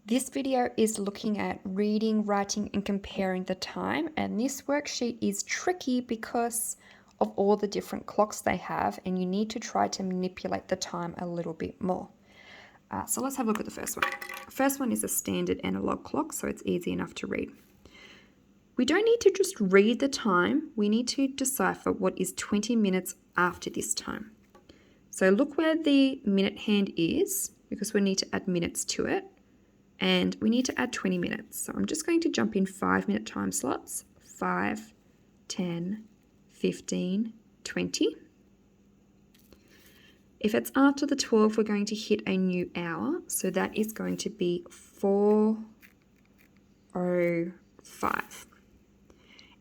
This video is looking at reading, writing, and comparing the time, and this worksheet is tricky because of all the different clocks they have, and you need to try to manipulate the time a little bit more. So let's have a look at the first one. First one is a standard analog clock, so it's easy enough to read. We don't need to just read the time, we need to decipher what is 20 minutes after this time. So look where the minute hand is, because we need to add minutes to it. And we need to add 20 minutes. So I'm just going to jump in 5-minute time slots. 5, 10, 15, 20. If it's after the 12, we're going to hit a new hour. So that is going to be 4:05.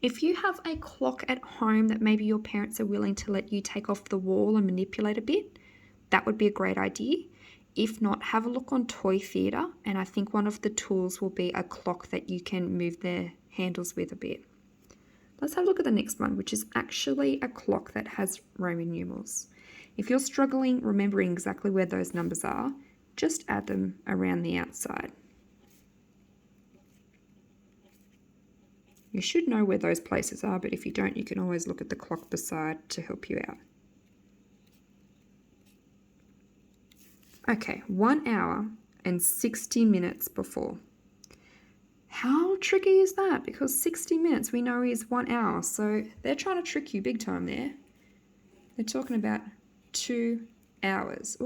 If you have a clock at home that maybe your parents are willing to let you take off the wall and manipulate a bit, that would be a great idea. If not, have a look on Toy Theatre, and I think one of the tools will be a clock that you can move the handles with a bit. Let's have a look at the next one, which is actually a clock that has Roman numerals. If you're struggling remembering exactly where those numbers are, just add them around the outside. You should know where those places are, but if you don't, you can always look at the clock beside to help you out. Okay, 1 hour and 60 minutes before. How tricky is that? Because 60 minutes we know is 1 hour, so they're trying to trick you big time there. They're talking about 2 hours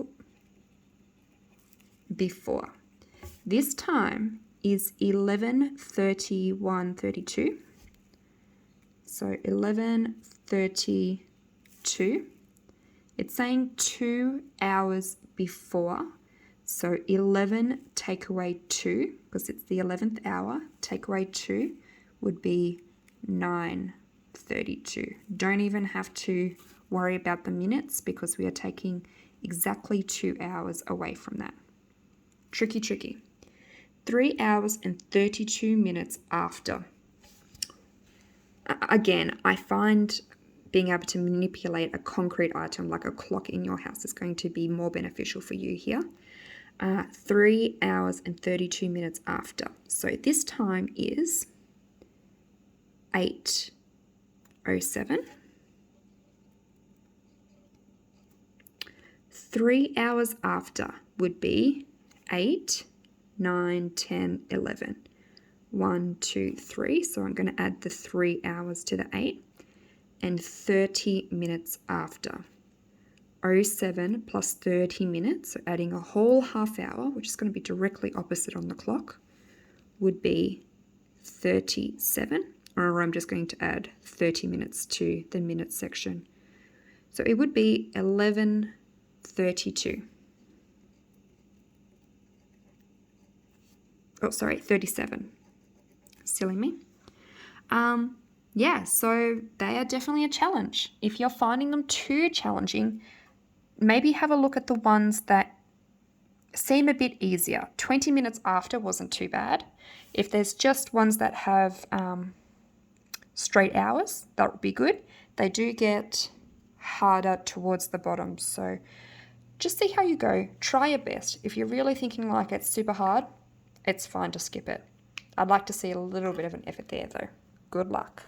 before. This time is 11:31:32. So 11:32. It's saying 2 hours before. So 11 take away 2, because it's the 11th hour, take away 2 would be 9:32. Don't even have to worry about the minutes because we are taking exactly 2 hours away from that. Tricky, tricky. 3 hours and 32 minutes after. Again, I find being able to manipulate a concrete item like a clock in your house is going to be more beneficial for you here. 3 hours and 32 minutes after. So this time is 8:07. 3 hours after would be 8, 9, 10, 11. 1, 2, 3. So I'm going to add the 3 hours to the 8. And 30 minutes after. 07 plus 30 minutes, so adding a whole half hour, which is going to be directly opposite on the clock, would be 37. Or I'm just going to add 30 minutes to the minutes section. So it would be 11:32. Oh, sorry, 37. Silly me. Yeah, so they are definitely a challenge. If you're finding them too challenging, maybe have a look at the ones that seem a bit easier. 20 minutes after wasn't too bad. If there's just ones that have straight hours, that would be good. They do get harder towards the bottom, so just see how you go. Try your best. If you're really thinking like it's super hard, it's fine to skip it. I'd like to see a little bit of an effort there though. Good luck.